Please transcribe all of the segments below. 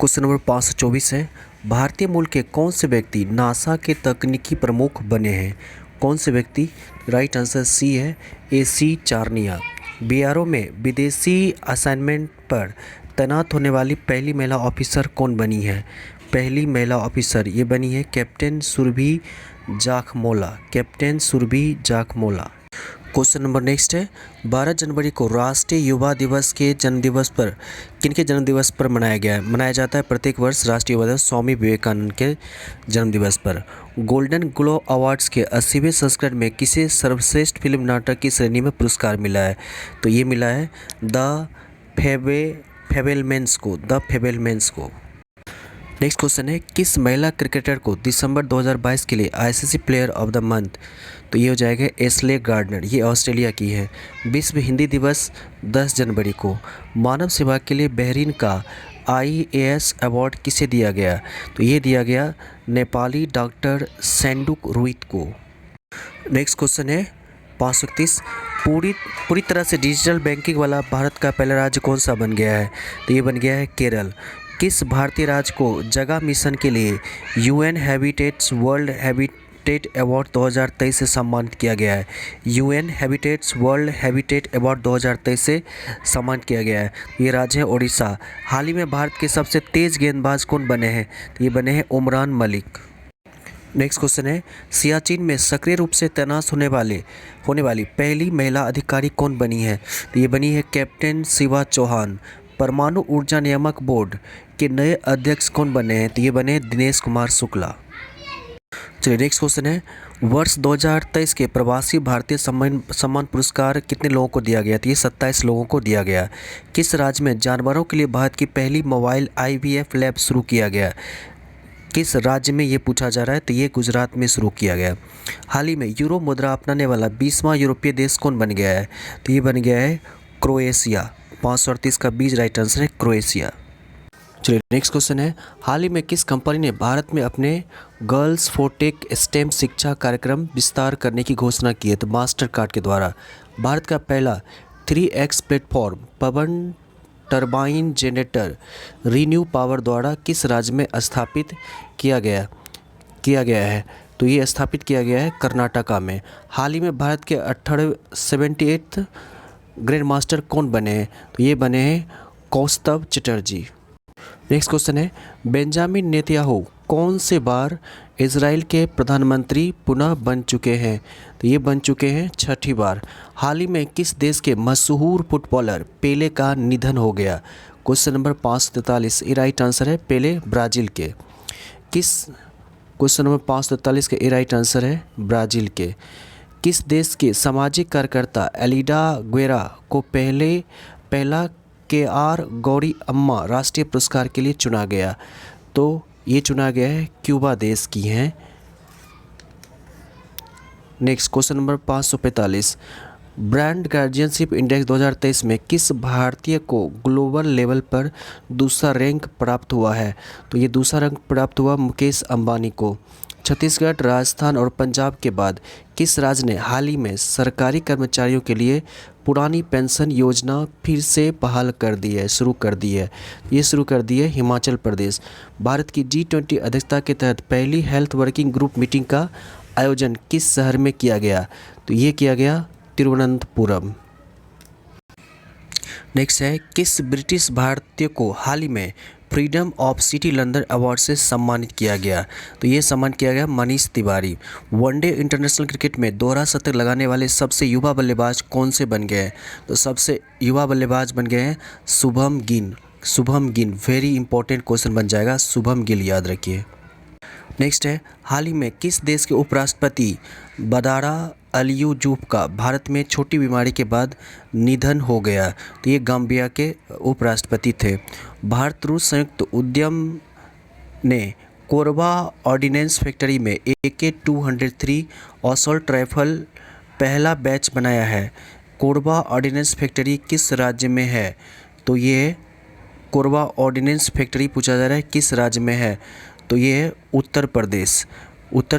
Question number 524 है। भारतीय मूल के कौन से व्यक्ति नासा के तकनीकी प्रमुख बने हैं? कौन से व्यक्ति? राइट आंसर सी है, AC चारनिया। बीआरओ में विदेशी असाइनमेंट पर तैनात होने वाली पहली महिला ऑफिसर कौन बनी है? पहली महिला ऑफिसर ये बनी है captain Surabhi Jakhmola. Captain Surabhi Jakhmola. Question number next है। 12 जनवरी को राष्ट्रीय युवा दिवस के जन्मदिवस पर किनके जन्मदिवस पर मनाया गया है? मनाया जाता है प्रत्येक वर्ष राष्ट्रीय युवा दिवस स्वामी विवेकानंद के जन्मदिवस पर। गोल्डन ग्लोब अवार्ड्स के 80वें संस्करण में किसे सर्वश्रेष्ठ फिल्म नाटक की श्रेणी में पुरस्कार मिला है? तो ये मिला है द फेबलमैन्स को। द फेबलमैन्स को। नेक्स्ट क्वेश्चन है। किस महिला क्रिकेटर को दिसंबर 2022 के लिए ICC player of the month? तो ये हो जाएगा एशले गार्डनर। ये ऑस्ट्रेलिया की है। विश्व हिंदी दिवस 10 जनवरी को। मानव सेवा के लिए बहरीन का IAS अवार्ड किसे दिया गया? तो ये दिया गया नेपाली डॉक्टर सैंडुक रुइत को। नेक्स्ट क्वेश्चन है 531। पूरी तरह से डिजिटल बैंकिंग वाला भारत का पहला राज्य कौन सा बन गया है? तो ये बन गया है केरल। किस भारतीय राज्य को जगह मिशन के लिए UN habitats world habitat award 2023 से सम्मानित किया गया है? UN habitats world habitat award 2023 से सम्मानित किया गया है। ये राज्य है ओडिशा। हाल ही में भारत के सबसे तेज गेंदबाज कौन बने हैं? तो ये बने हैं उमरान मलिक। नेक्स्ट क्वेश्चन है। सियाचिन में सक्रिय रूप से तैनात होने वाली पहली महिला अधिकारी कौन बनी है? तो ये बनी है कैप्टन शिवा चौहान। परमाणु ऊर्जा नियामक बोर्ड के नए अध्यक्ष कौन बने हैं? तो ये बने दिनेश कुमार शुक्ला। चलिए नेक्स्ट क्वेश्चन है। वर्ष 2023 के प्रवासी भारतीय सम्मान पुरस्कार कितने लोगों को दिया गया? तो ये 27 लोगों को दिया गया। किस राज्य में जानवरों के लिए भारत की पहली मोबाइल IVF लैब शुरू किया गया? किस राज्य में ये पूछा जा रहा है? तो ये गुजरात में शुरू किया गया। हाल ही में यूरो मुद्रा अपनाने वाला 20वां यूरोपीय देश कौन बन गया है? तो ये बन गया है क्रोएशिया। 538 का बीज राइट आंसर है क्रोएशिया। चलिए नेक्स्ट क्वेश्चन है। हाल ही में किस कंपनी ने भारत में अपने गर्ल्स फॉर टेक स्टेम शिक्षा कार्यक्रम विस्तार करने की घोषणा की है? तो मास्टर कार्ड के द्वारा। भारत का पहला 3X प्लेटफॉर्म पवन टरबाइन जनरेटर रीन्यू पावर द्वारा किस राज्य में स्थापित किया गया है? तो ये स्थापित किया गया है कर्नाटका में। हाल ही में भारत के 78th ग्रैंड मास्टर कौन बने हैं? तो ये बने हैं कौस्तव चटर्जी। नेक्स्ट क्वेश्चन है। बेंजामिन नेतन्याहू कौन से बार इजराइल के प्रधानमंत्री पुनः बन चुके हैं? तो ये बन चुके हैं 6ठी बार। हाल ही में किस देश के मशहूर फुटबॉलर पेले का निधन हो गया? Question number 543। ये राइट आंसर है पेले ब्राज़ील के। क्वेश्चन नंबर 543 के ये राइट आंसर है ब्राज़ील के। किस देश के सामाजिक कार्यकर्ता एलिडा गुएरा को पहला KR गौरी अम्मा राष्ट्रीय पुरस्कार के लिए चुना गया? तो ये चुना गया है क्यूबा देश की हैं। Next question number 545। Brand guardianship index 2023 में किस भारतीय को ग्लोबल लेवल पर दूसरा रैंक प्राप्त हुआ है? तो ये दूसरा रैंक प्राप्त हुआ मुकेश अंबानी को। छत्तीसगढ़, राजस्थान और पंजाब के बाद किस राज्य ने हाल ही में सरकारी कर्मचारियों के लिए पुरानी पेंशन योजना फिर से बहाल कर दी है, शुरू कर दी है? ये शुरू कर दी है हिमाचल प्रदेश। भारत की G20 अध्यक्षता के तहत पहली हेल्थ वर्किंग ग्रुप मीटिंग का आयोजन किस शहर में किया गया? तो ये किया गया तिरुवनंतपुरम। नेक्स्ट है। किस ब्रिटिश भारतीय को हाल ही में freedom of city London award से सम्मानित किया गया? तो ये सम्मान किया गया Manish Tiwari. One day international cricket में दोहरा शतक लगाने वाले सबसे युवा बल्लेबाज कौन से बन गए हैं? तो सबसे युवा बल्लेबाज बन गए हैं Shubham Gill. Very important question बन जाएगा, शुभम गिल याद रखिए। नेक्स्ट है। हाल ही में किस देश के उपराष्ट्रपति बदारा अलियूजूफ का भारत में छोटी बीमारी के बाद निधन हो गया? तो ये गाम्बिया के उपराष्ट्रपति थे। भारत रूस संयुक्त उद्यम ने कोरबा ऑर्डिनेंस फैक्ट्री में AK-203 असॉल्ट राइफल पहला बैच बनाया है। कोरबा ऑर्डिनेंस फैक्ट्री किस राज्य में है? तो ये कोरबा ऑर्डिनेंस फैक्ट्री पूछा जा रहा है किस राज्य में है? तो ये है उत्तर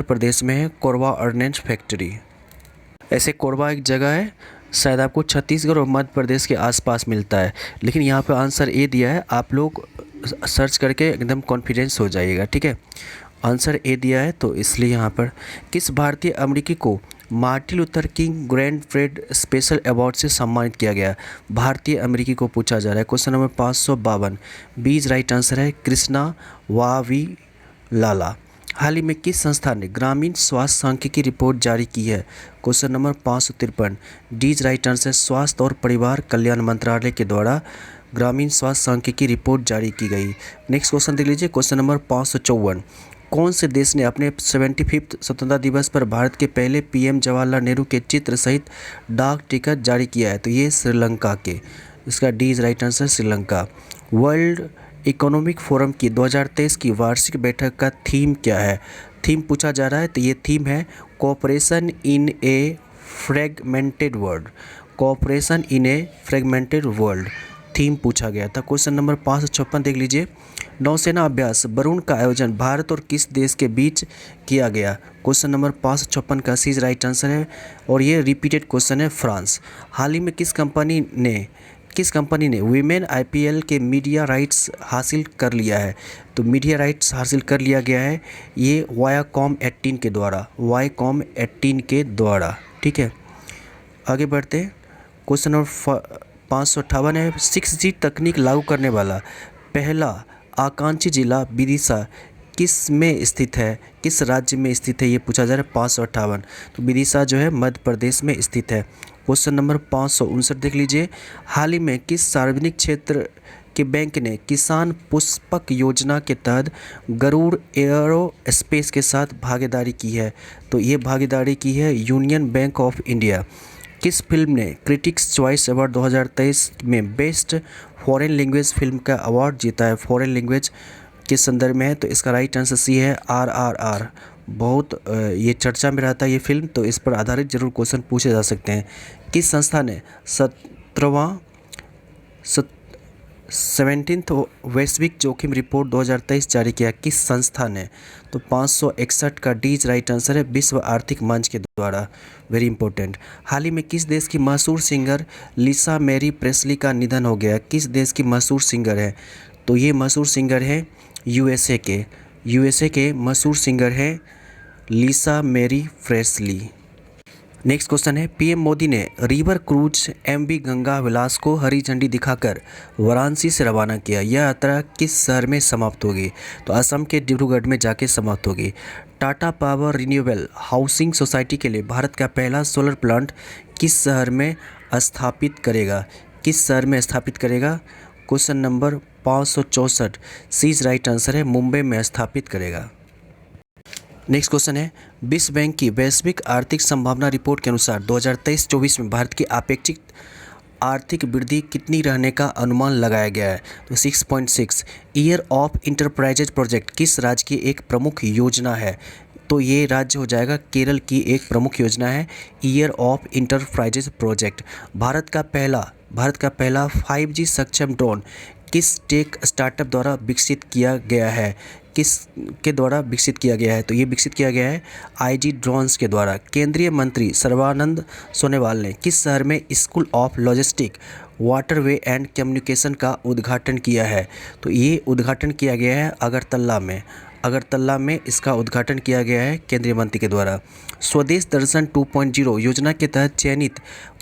प्रदेश में है कोरबा ऑर्डिनेंस फैक्ट्री। ऐसे कोरबा एक जगह है शायद आपको छत्तीसगढ़ और मध्य प्रदेश के आसपास मिलता है, लेकिन यहाँ पे आंसर ए दिया है, आप लोग सर्च करके एकदम कॉन्फिडेंस हो जाइएगा, ठीक है। आंसर ए दिया है तो इसलिए यहाँ पर किस भारतीय अमेरिकी को Martin Luther King grand parade special award से सम्मानित किया गया? भारतीय अमेरिकी को पूछा जा रहा है। क्वेश्चन नंबर 552 बीज राइट आंसर है कृष्णा वावी लाला। हाल ही में किस संस्था ने ग्रामीण स्वास्थ्य सांख्यिकी रिपोर्ट जारी की है? क्वेश्चन नंबर 553 डीज राइट आंसर स्वास्थ्य और परिवार कल्याण मंत्रालय के द्वारा ग्रामीण स्वास्थ्य सांख्यिकी रिपोर्ट जारी की गई। नेक्स्ट क्वेश्चन देख लीजिए। क्वेश्चन नंबर 554 कौन से देश ने अपने 75th स्वतंत्रता दिवस पर भारत के पहले पीएम जवाहरलाल नेहरू के चित्र सहित डाक टिकट जारी किया है? तो ये श्रीलंका के, इसका D is right answer Sri Lanka. World economic forum की 2023 की वार्षिक बैठक का थीम क्या है? थीम पूछा जा रहा है, तो ये थीम है cooperation in a fragmented world. Cooperation in a fragmented world theme पूछा गया था। क्वेश्चन नंबर 556 देख लीजिए। नौसेना अभ्यास वरुण का आयोजन भारत और किस देश के बीच किया गया? क्वेश्चन नंबर 556 का सी राइट आंसर है और ये रिपीटेड क्वेश्चन है, फ्रांस। हाल ही में किस कंपनी ने वीमेन आईपीएल के मीडिया राइट्स हासिल कर लिया है? तो मीडिया राइट्स हासिल कर लिया गया है ये वायाकॉम 18 के द्वारा, वायाकॉम 18 के द्वारा, ठीक है। आगे बढ़ते हैं। क्वेश्चन नंबर 558 है 6G तकनीक लागू करने वाला पहला आकांक्षी जिला विदिशा किस में स्थित है, किस राज्य में स्थित है, ये पूछा जा रहा है 558। तो विदिशा जो है मध्य प्रदेश में स्थित है। क्वेश्चन नंबर 559 देख लीजिए। हाल ही में किस सार्वजनिक क्षेत्र के बैंक ने किसान पुष्पक योजना के तहत गरुड़ एयरो स्पेस के साथ भागीदारी की है? तो ये भागीदारी की है यूनियन बैंक ऑफ इंडिया। किस फिल्म ने क्रिटिक्स चॉइस अवार्ड 2023 में बेस्ट फॉरेन लैंग्वेज फिल्म का अवार्ड जीता है? फॉरेन लैंग्वेज के संदर्भ में है, तो इसका राइट आंसर सी है RRR। बहुत ये चर्चा में रहता है ये फिल्म, तो इस पर आधारित जरूर क्वेश्चन पूछे जा सकते हैं। किस संस्था ने 17th वैश्विक जोखिम रिपोर्ट 2023 जारी किया? किस संस्था ने? तो 561 का डी राइट आंसर है विश्व आर्थिक मंच के द्वारा, वेरी इंपॉर्टेंट। हाल ही में किस देश की मशहूर सिंगर लिसा मैरी प्रेस्ली का निधन हो गया? किस देश की मशहूर सिंगर है? तो ये मशहूर सिंगर है यूएसए के मशहूर सिंगर है Lisa Marie Presley. Next question है पीएम मोदी ने river cruise MV Ganga Vilas को हरी झंडी दिखाकर वाराणसी से रवाना किया। यह यात्रा किस शहर में समाप्त होगी? तो असम के डिब्रूगढ़ में जाके समाप्त होगी। Tata power renewable housing society के लिए भारत का पहला सोलर प्लांट किस शहर में स्थापित करेगा? किस शहर में स्थापित करेगा? क्वेश्चन नंबर 564 सी राइट आंसर है मुंबई में स्थापित करेगा। नेक्स्ट क्वेश्चन है विश्व बैंक की वैश्विक आर्थिक संभावना रिपोर्ट के अनुसार 2023-24 में भारत की अपेक्षित आर्थिक वृद्धि कितनी रहने का अनुमान लगाया गया है? तो 6.6। ईयर ऑफ इंटरप्राइजेज प्रोजेक्ट किस राज्य की एक प्रमुख योजना है? तो ये राज्य हो जाएगा केरल की एक प्रमुख योजना है year of enterprises project. Bharat का पहला 5G सक्षम ड्रोन किस टेक स्टार्टअप द्वारा विकसित किया गया है? किस के द्वारा विकसित किया गया है? तो ये विकसित किया गया है IG ड्रोन्स के द्वारा। केंद्रीय मंत्री सर्बानंद सोनोवाल ने किस शहर में school of logistic waterway and communication का उद्घाटन किया है? तो ये उद्घाटन किया गया है अगरतला में इसका उद्घाटन किया गया है केंद्रीय मंत्री के द्वारा। स्वदेश दर्शन 2.0 योजना के तहत चयनित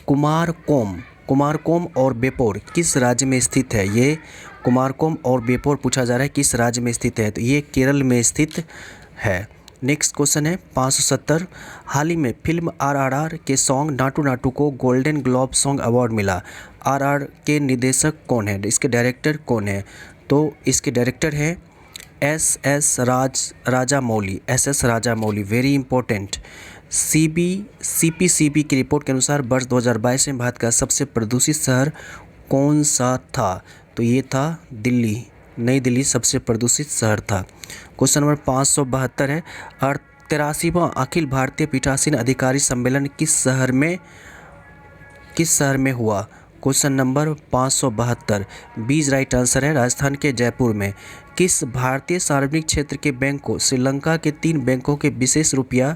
कुमारकोम और बेपोर किस राज्य में स्थित है? ये कुमारकोम और बेपोर पूछा जा रहा है किस राज्य में स्थित है? तो ये केरल में स्थित है। नेक्स्ट क्वेश्चन है 570। हाल ही में फिल्म RRR के सॉन्ग नाटू नाटू को गोल्डन ग्लोब सॉन्ग अवार्ड मिला। RRR के निर्देशक कौन है? इसके डायरेक्टर कौन है? तो इसके डायरेक्टर है SS Rajamouli, very important. CPCB की रिपोर्ट के अनुसार वर्ष 2022 में भारत का सबसे प्रदूषित शहर कौन सा था? तो ये था नई दिल्ली सबसे प्रदूषित शहर था। क्वेश्चन नंबर 572 है 83वां अखिल भारतीय पीठासीन अधिकारी सम्मेलन किस शहर में हुआ? क्वेश्चन नंबर 572, बीज राइट आंसर है। राजस्थान के जयपुर में किस भारतीय सार्वजनिक क्षेत्र के बैंक को श्रीलंका के 3 बैंकों के विशेष रुपया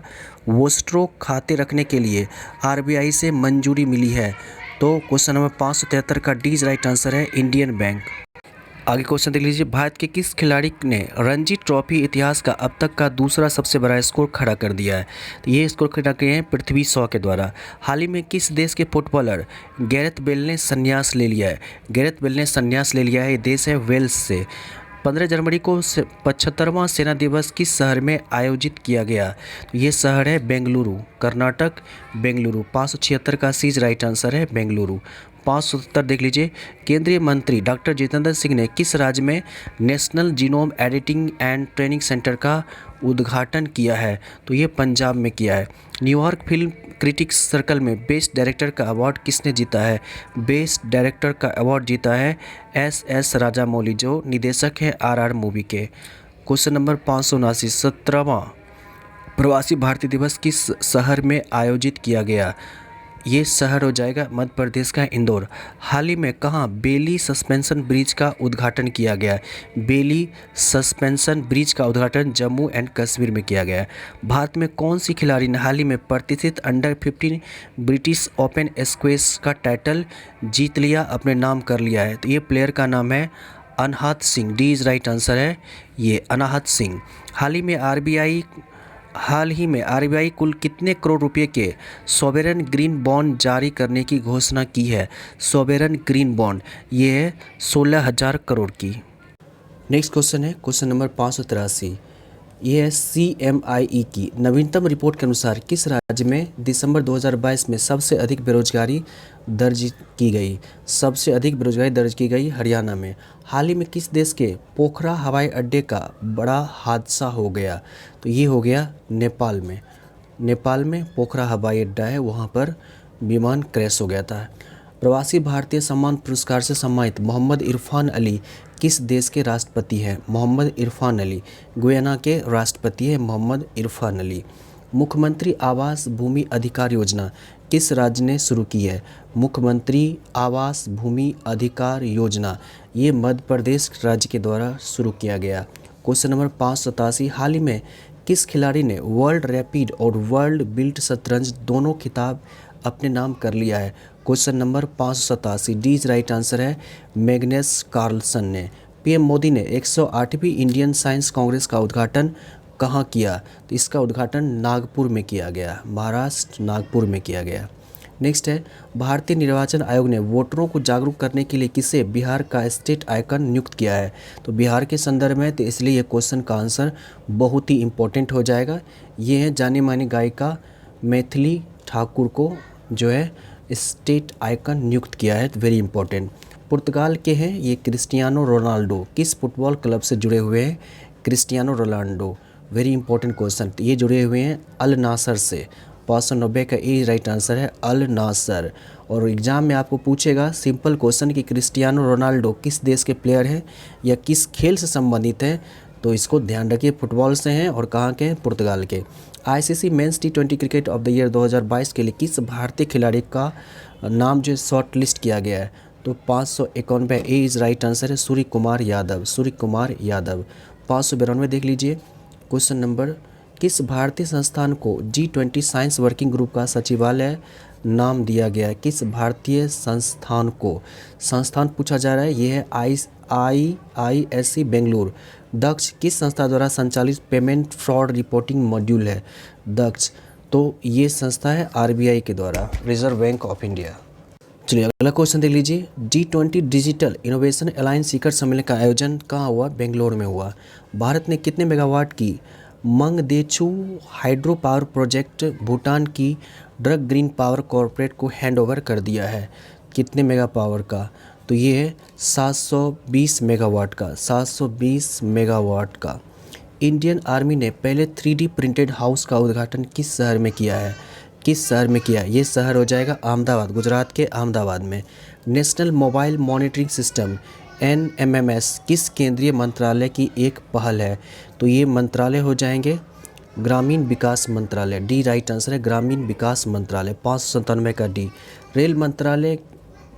वोस्ट्रो खाते रखने के लिए आरबीआई से मंजूरी मिली है? तो क्वेश्चन नंबर 573 का डी राइट आंसर है, इंडियन बैंक। आगे क्वेश्चन देख लीजिए, भारत के किस खिलाड़ी ने रणजी ट्रॉफी इतिहास का अब तक का दूसरा सबसे बड़ा स्कोर खड़ा कर दिया है? तो ये स्कोर खड़ा किए हैं पृथ्वी शॉ के द्वारा। हाल ही में किस देश के फुटबॉलर गैरेथ बेल ने संन्यास ले लिया है? गैरेथ बेल ने संन्यास ले लिया है, ये देश है वेल्स से। 15 जनवरी को 75वां सेना दिवस किस शहर में आयोजित किया गया? तो ये शहर है बेंगलुरु, कर्नाटक, बेंगलुरु। 576 का सीज राइट आंसर है, बेंगलुरु। 570 देख लीजिए, केंद्रीय मंत्री डॉक्टर जितेंद्र सिंह ने किस राज्य में national genome editing and training centre का उद्घाटन किया है? तो ये पंजाब में किया है। न्यूयॉर्क फिल्म क्रिटिक्स सर्कल में बेस्ट डायरेक्टर का अवार्ड किसने जीता है? बेस्ट डायरेक्टर का अवार्ड जीता है एस राजामौली, जो निदेशक हैं आरआर मूवी के। क्वेश्चन नंबर 579, 17वां प्रवासी भारतीय दिवस किस शहर में आयोजित किया गया? ये शहर हो जाएगा मध्य प्रदेश का इंदौर। हाल ही में कहाँ बेली सस्पेंशन ब्रिज का उद्घाटन किया गया? बेली सस्पेंशन ब्रिज का उद्घाटन जम्मू एंड कश्मीर में किया गया है। भारत में कौन सी खिलाड़ी ने हाल ही में प्रतिष्ठित अंडर 15 ब्रिटिश ओपन स्क्वैश का टाइटल जीत लिया, अपने नाम कर लिया है? तो ये प्लेयर का नाम है Anahat Singh, D is right answer है ये अनाहत सिंह। हाल ही में आरबीआई कुल कितने करोड़ रुपए के सोवेरन ग्रीन बॉन्ड जारी करने की घोषणा की है? सोवेरन ग्रीन बॉन्ड ये है 16,000 करोड़ की। नेक्स्ट क्वेश्चन है क्वेश्चन नंबर 583, ये है CMIE की नवीनतम रिपोर्ट के अनुसार किस राज्य में दिसंबर 2022 में सबसे अधिक बेरोजगारी दर्ज की गई? सबसे अधिक बेरोजगारी दर्ज की गई हरियाणा में। हाल ही में किस देश के पोखरा हवाई अड्डे का बड़ा हादसा हो गया? तो ये हो गया नेपाल में। नेपाल में पोखरा हवाई अड्डा है, वहाँ पर विमान क्रैश हो गया था। प्रवासी भारतीय सम्मान पुरस्कार से सम्मानित मोहम्मद इरफान अली किस देश के राष्ट्रपति हैं? मोहम्मद इरफान अली गुयाना के राष्ट्रपति हैं मोहम्मद इरफान अली। मुख्यमंत्री आवास भूमि अधिकार योजना किस राज्य ने शुरू की है? मुख्यमंत्री आवास भूमि अधिकार योजना ये मध्य प्रदेश राज्य के द्वारा शुरू किया गया। क्वेश्चन नंबर 587, हाल ही में किस खिलाड़ी ने वर्ल्ड रैपिड और वर्ल्ड बिल्ट शतरंज दोनों खिताब अपने नाम कर लिया है? Question number 587, D is right answer है मैग्नस कार्लसन ने। पीएम मोदी ने 108वीं इंडियन साइंस कांग्रेस का उद्घाटन कहाँ किया? तो इसका उद्घाटन नागपुर में किया गया, महाराष्ट्र नागपुर में किया गया। नेक्स्ट है, भारतीय निर्वाचन आयोग ने वोटरों को जागरूक करने के लिए किसे बिहार का स्टेट आइकन नियुक्त किया है? तो बिहार के संदर्भ में, तो इसलिए ये क्वेश्चन का आंसर बहुत ही इम्पोर्टेंट हो जाएगा। ये है जानी मानी गायिका मैथिली ठाकुर को जो है स्टेट आइकन नियुक्त किया है, वेरी इंपॉर्टेंट। पुर्तगाल के हैं ये क्रिस्टियानो रोनाल्डो, किस फुटबॉल क्लब से जुड़े हुए हैं? Cristiano Ronaldo, very important question. ये जुड़े हुए हैं अल नासर से। 590 का ए राइट आंसर है अल नासर। और एग्जाम में आपको पूछेगा सिंपल क्वेश्चन कि क्रिस्टियानो रोनाल्डो किस देश के प्लेयर हैं या किस खेल से संबंधित हैं, तो इसको ध्यान रखिए, फुटबॉल से हैं और कहाँ के हैं? पुर्तगाल के। ICC men's T20 cricket of the year 2022 के लिए किस भारतीय खिलाड़ी का नाम जो शॉर्ट लिस्ट किया गया है? तो 591 ए इज राइट आंसर है सूर्य कुमार यादव, सूर्य कुमार यादव। 592 देख लीजिए क्वेश्चन नंबर, किस भारतीय संस्थान को G20 साइंस वर्किंग ग्रुप का सचिवालय नाम दिया गया है? किस भारतीय संस्थान को? संस्थान पूछा जा रहा है, ये है IISc बेंगलुरु। दक्ष किस संस्था द्वारा संचालित पेमेंट फ्रॉड रिपोर्टिंग मॉड्यूल है? दक्ष, तो ये संस्था है RBI के द्वारा, रिजर्व बैंक ऑफ इंडिया। चलिए अगला क्वेश्चन देख लीजिए, G20 डिजिटल इनोवेशन अलायंस शिखर सम्मेलन का आयोजन कहाँ हुआ? बेंगलोर में हुआ। भारत ने कितने मेगावाट की Mangdechhu hydro power project Bhutan की ड्रग ग्रीन पावर कॉरपोरेट को हैंडओवर कर दिया है? कितने मेगा पावर का? तो ये है 720 मेगावाट का, 720 मेगावाट का। इंडियन आर्मी ने पहले 3D प्रिंटेड हाउस का उद्घाटन किस शहर में किया है? किस शहर में किया? ये शहर हो जाएगा अहमदाबाद, गुजरात के अहमदाबाद में। National mobile monitoring system NMMS किस केंद्रीय मंत्रालय की एक पहल है? तो ये मंत्रालय हो जाएंगे ग्रामीण विकास मंत्रालय, डी राइट आंसर है ग्रामीण विकास मंत्रालय। 597 का डी। रेल मंत्रालय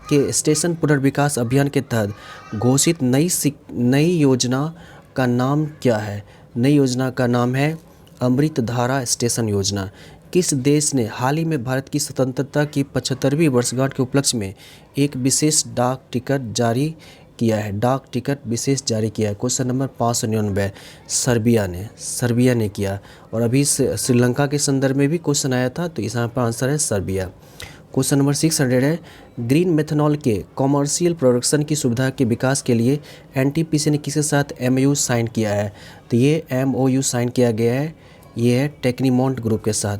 के स्टेशन पुनर्विकास अभियान के तहत घोषित नई योजना का नाम क्या है? नई योजना का नाम है अमृतधारा स्टेशन योजना। किस देश ने हाल ही में भारत की स्वतंत्रता की 75वीं वर्षगांठ के उपलक्ष्य में एक विशेष डाक टिकट जारी किया है? डाक टिकट विशेष जारी किया है। क्वेश्चन नंबर 599 सर्बिया ने किया। और अभी श्रीलंका के संदर्भ में भी क्वेश्चन आया था, तो इसका पर आंसर है सर्बिया। क्वेश्चन नंबर 600 है, ग्रीन मेथनॉल के कॉमर्शियल प्रोडक्शन की सुविधा के विकास के लिए एनटीपीसी ने किसके साथ एमओयू साइन किया है? तो ये एमओयू साइन किया गया है, ये है टेक्नीमोंट ग्रुप के साथ।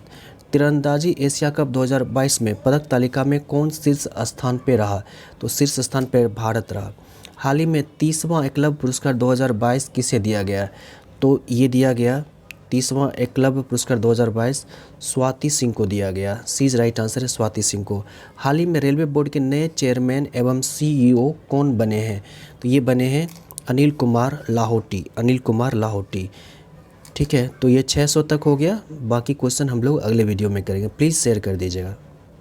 तीरंदाजी एशिया कप 2022 में पदक तालिका में कौन शीर्ष स्थान पर रहा? तो शीर्ष स्थान पर भारत रहा। हाल ही में 30वां एकलव्य पुरस्कार 2022 किसे दिया गया? तो ये दिया गया 30वां एकलव्य पुरस्कार 2022 स्वाति सिंह को दिया गया। सी इज राइट आंसर है स्वाति सिंह को। हाल ही में रेलवे बोर्ड के नए चेयरमैन एवं सीईओ कौन बने हैं? तो ये बने हैं अनिल कुमार लाहोटी। ठीक है, तो ये 600 तक हो गया। बाकी क्वेश्चन हम लोग अगले वीडियो में करेंगे। प्लीज़ शेयर कर दीजिएगा।